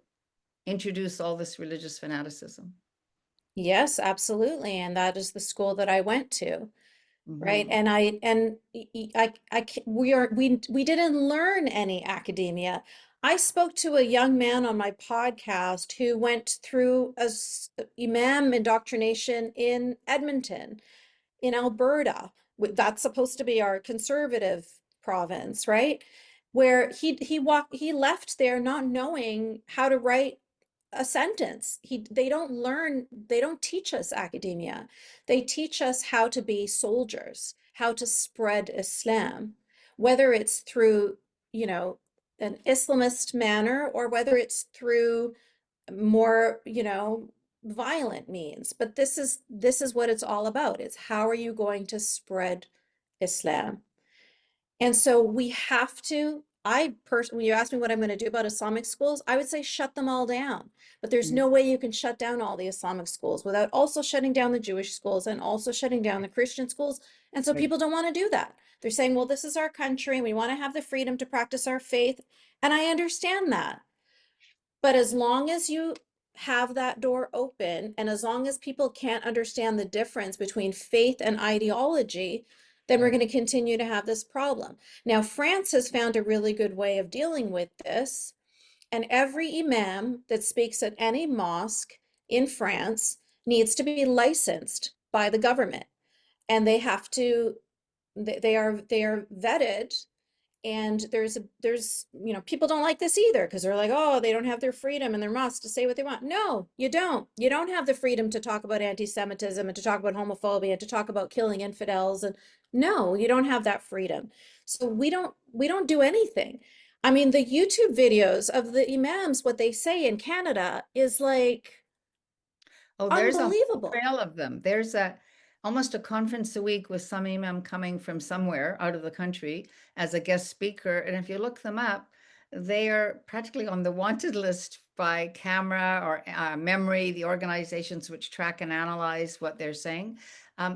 introduce all this religious fanaticism. Yes, absolutely. And that is the school that I went to. Right. Hmm. And we didn't learn any academia. I spoke to a young man on my podcast who went through imam indoctrination in Edmonton, in Alberta. That's supposed to be our conservative province, right? Where he left there not knowing how to write a sentence. They don't teach us academia. They teach us how to be soldiers, how to spread Islam, whether it's through, an Islamist manner, or whether it's through more, violent means. But this is what it's all about. It's how are you going to spread Islam? And so we have to, when you ask me what I'm going to do about Islamic schools, I would say shut them all down. But there's no way you can shut down all the Islamic schools without also shutting down the Jewish schools and also shutting down the Christian schools. And so Right. people don't want to do that. They're saying, well, this is our country and we want to have the freedom to practice our faith. And I understand that. But as long as you have that door open, and as long as people can't understand the difference between faith and ideology, then we're Right. going to continue to have this problem. Now, France has found a really good way of dealing with this, and every imam that speaks at any mosque in France needs to be licensed by the government, and they are vetted. And there's people don't like this either because they're like, oh, they don't have their freedom and their mosque to say what they want. No, you don't have the freedom to talk about anti-Semitism and to talk about homophobia and to talk about killing infidels. And no, you don't have that freedom. So we don't do anything. I mean, the YouTube videos of the imams, what they say in Canada is like Oh, there's a whole unbelievable. trail of them. There's almost a conference a week with some imam coming from somewhere out of the country as a guest speaker. And if you look them up, they are practically on the wanted list by camera or memory, the organizations which track and analyze what they're saying,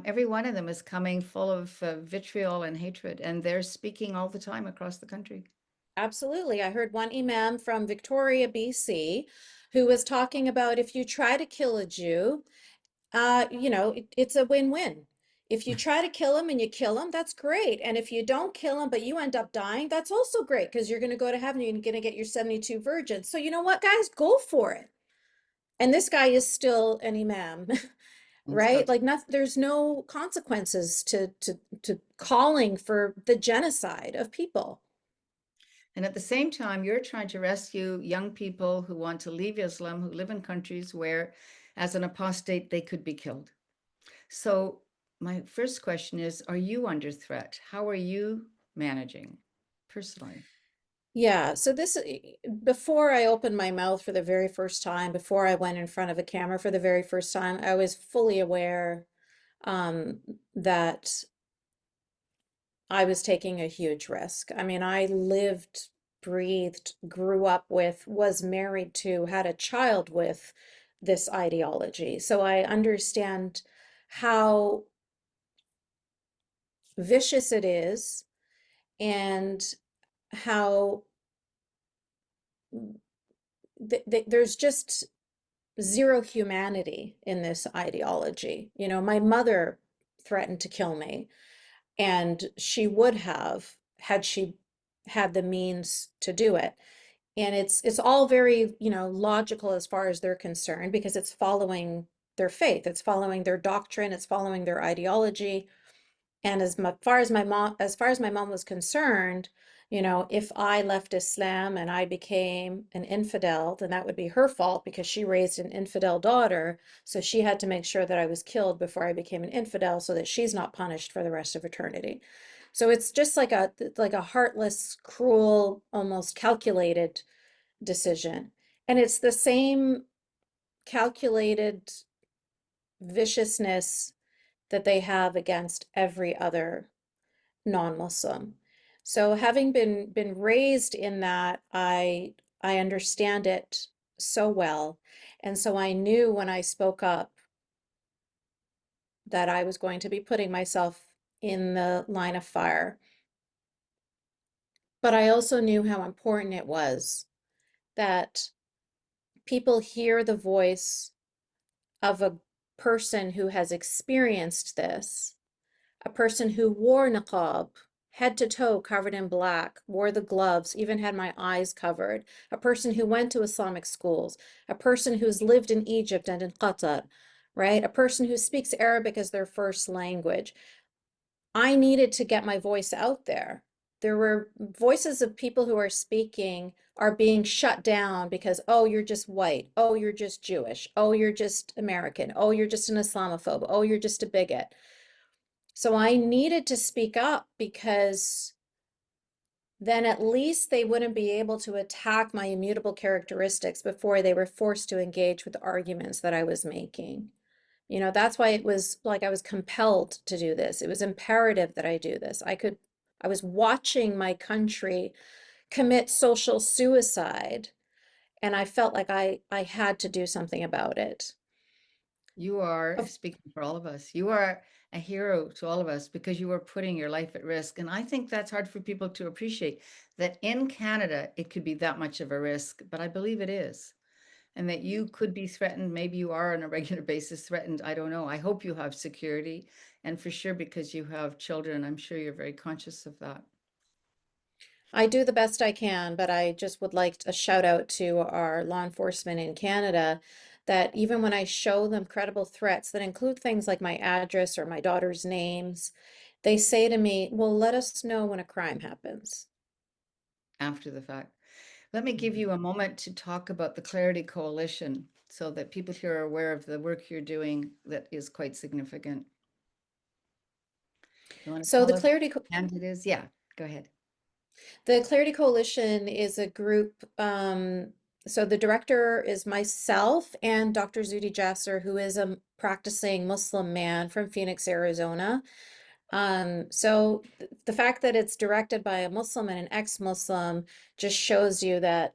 every one of them is coming full of vitriol and hatred, and they're speaking all the time across the country. Absolutely. I heard one imam from Victoria, BC, who was talking about if you try to kill a Jew, it's a win-win. If you try to kill him and you kill him, that's great. And if you don't kill him, but you end up dying, that's also great because you're going to go to heaven. You're going to get your 72 virgins. So you know what, guys, go for it. And this guy is still an imam, And still, right? Like nothing, there's no consequences to calling for the genocide of people. and at the same time, you're trying to rescue young people who want to leave Islam, who live in countries where, as an apostate, they could be killed. So my first question is, are you under threat? How are you managing personally? Yeah, so before I opened my mouth for the very first time, before I went in front of a camera for the very first time, I was fully aware um, that I was taking a huge risk. I mean, I lived, breathed, grew up with, was married to, had a child with this ideology. So I understand how vicious it is and how there's just zero humanity in this ideology. You know, my mother threatened to kill me, and she would have had she had the means to do it. And it's all very, logical as far as they're concerned because it's following their faith, it's following their doctrine, it's following their ideology. And as far as my mom was concerned, if I left Islam and I became an infidel, then that would be her fault because she raised an infidel daughter. So she had to make sure that I was killed before I became an infidel so that she's not punished for the rest of eternity. So it's just like a heartless, cruel, almost calculated decision. And it's the same calculated viciousness that they have against every other non-Muslim. So having been raised in that, I understand it so well. And so I knew when I spoke up that I was going to be putting myself in the line of fire. But I also knew how important it was that people hear the voice of a person who has experienced this, a person who wore niqab, head to toe covered in black, wore the gloves, even had my eyes covered, a person who went to Islamic schools, a person who's lived in Egypt and in Qatar, right? A person who speaks Arabic as their first language. I needed to get my voice out there. There were voices of people who are being shut down because, oh, you're just white. Oh, you're just Jewish. Oh, you're just American. Oh, you're just an Islamophobe. Oh, you're just a bigot. So I needed to speak up because then at least they wouldn't be able to attack my immutable characteristics before they were forced to engage with the arguments that I was making. That's why it was like I was compelled to do this. It was imperative that I do this. I was watching my country commit social suicide, and I felt like I had to do something about it. You are Of speaking for all of us. You are a hero to all of us because you are putting your life at risk. And I think that's hard for people to appreciate that in Canada, it could be that much of a risk, but I believe it is. And that you could be threatened. Maybe you are on a regular basis threatened. I don't know. I hope you have security. And for sure, because you have children, I'm sure you're very conscious of that. I do the best I can, but I just would like a shout out to our law enforcement in Canada that even when I show them credible threats that include things like my address or my daughter's names, they say to me, well, let us know when a crime happens. After the fact. Let me give you a moment to talk about the Clarity Coalition so that people here are aware of the work you're doing that is quite significant. You want to So tell us what and it is? Yeah, go ahead. The Clarity Coalition is a group. So the director is myself and Dr. Zuhdi Jasser, who is a practicing Muslim man from Phoenix, Arizona. So the fact that it's directed by a Muslim and an ex-Muslim just shows you that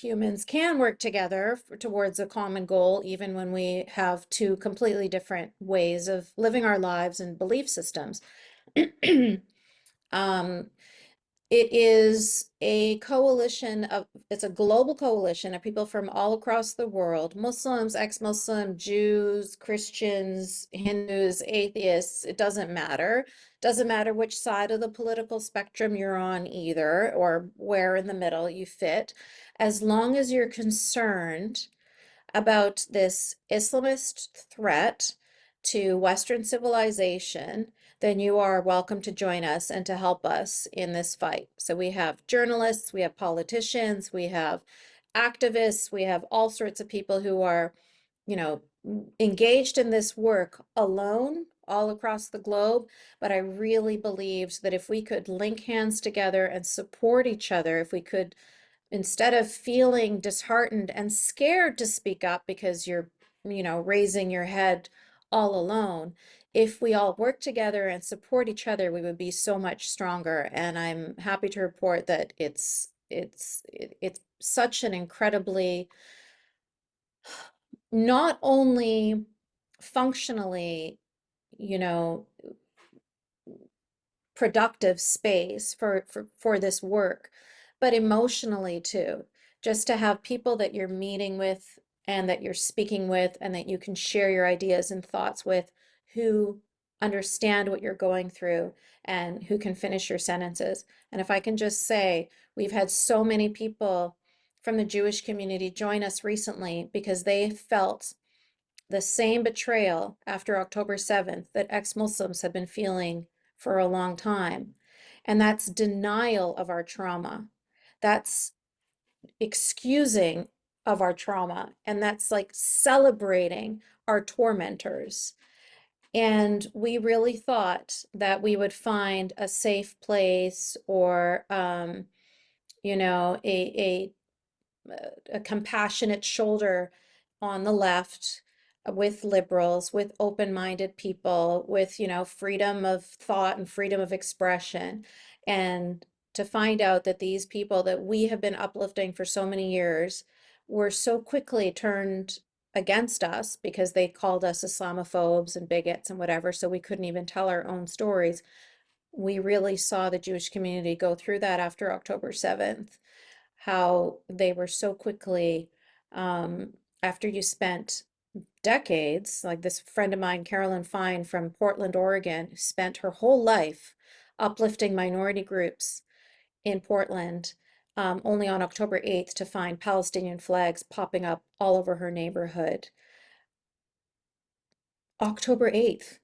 humans can work together towards a common goal, even when we have two completely different ways of living our lives and belief systems. um, it is a coalition of, it's a global coalition of people from all across the world, Muslims, ex-Muslim, Jews, Christians, Hindus, atheists, it doesn't matter. Doesn't matter which side of the political spectrum you're on either, or where in the middle you fit, as long as you're concerned about this Islamist threat to Western civilization, then you are welcome to join us and to help us in this fight. So we have journalists, we have politicians, we have activists, we have all sorts of people who are, you know, engaged in this work alone all across the globe. But I really believed that if we could link hands together and support each other, if we could, instead of feeling disheartened and scared to speak up because you're, you know, raising your head all alone, if we all work together and support each other, we would be so much stronger. And I'm happy to report that it's such an incredibly, not only functionally, you know, productive space for this work, but emotionally too. Just to have people that you're meeting with and that you're speaking with and that you can share your ideas and thoughts with, who understand what you're going through and who can finish your sentences. And if I can just say, we've had so many people from the Jewish community join us recently because they felt the same betrayal after October 7th that ex-Muslims have been feeling for a long time. And that's denial of our trauma. That's excusing of our trauma. And that's like celebrating our tormentors. And we really thought that we would find a safe place, or, you know, a compassionate shoulder on the left, with liberals, with open-minded people, with, you know, freedom of thought and freedom of expression. And to find out that these people that we have been uplifting for so many years were so quickly turned against us because they called us Islamophobes and bigots and whatever, so we couldn't even tell our own stories. We really saw the Jewish community go through that after October 7th, how they were so quickly, after you spent decades, like this friend of mine, Carolyn Fine from Portland, Oregon, who spent her whole life uplifting minority groups in Portland, only on October 8th to find Palestinian flags popping up all over her neighborhood. October 8th,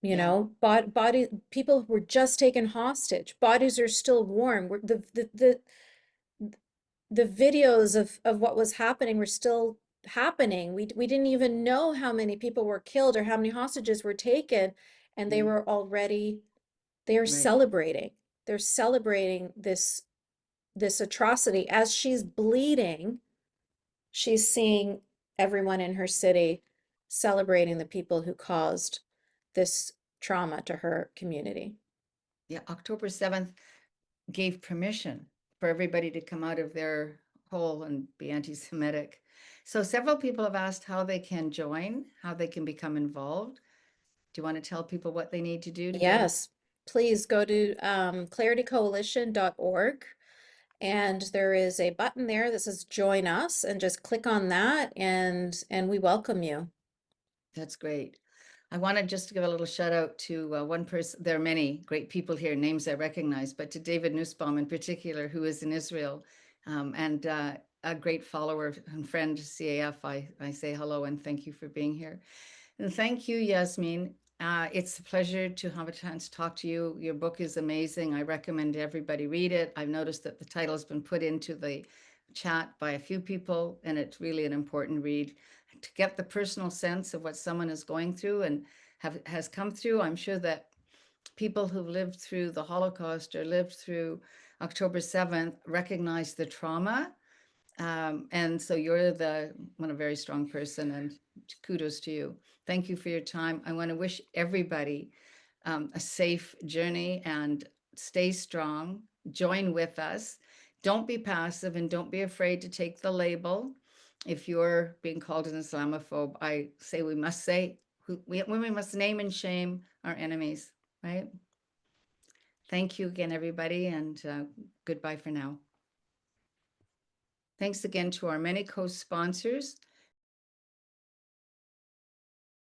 you Yeah. know, body people were just taken hostage. Bodies are still warm. The videos of what was happening were still happening. We didn't even know how many people were killed or how many hostages were taken, and they Mm, were already, they are right. celebrating. They're celebrating this atrocity. As she's bleeding, she's seeing everyone in her city celebrating the people who caused this trauma to her community. Yeah, October 7th gave permission for everybody to come out of their hole and be anti-Semitic. So several people have asked how they can join, how they can become involved. Do you want to tell people what they need to do to get? Yes, please go to claritycoalition.org, and there is a button there that says join us, and just click on that, and we welcome you. That's great. I want to just give a little shout out to one person. There are many great people here, names I recognize, but to David Nussbaum in particular, who is in Israel, and a great follower and friend, CAF. I say hello and thank you for being here. And thank you, Yasmine. It's a pleasure to have a chance to talk to you. Your book is amazing. I recommend everybody read it. I've noticed that the title has been put into the chat by a few people, and it's really an important read to get the personal sense of what someone is going through and has come through. I'm sure that people who've lived through the Holocaust or lived through October 7th recognize the trauma. And so you're a very strong person, and kudos to you. Thank you for your time. I want to wish everybody a safe journey and stay strong. Join with us. Don't be passive and don't be afraid to take the label. If you're being called an Islamophobe, I say we must we must name and shame our enemies, right? Thank you again, everybody, and goodbye for now. Thanks again to our many co-sponsors,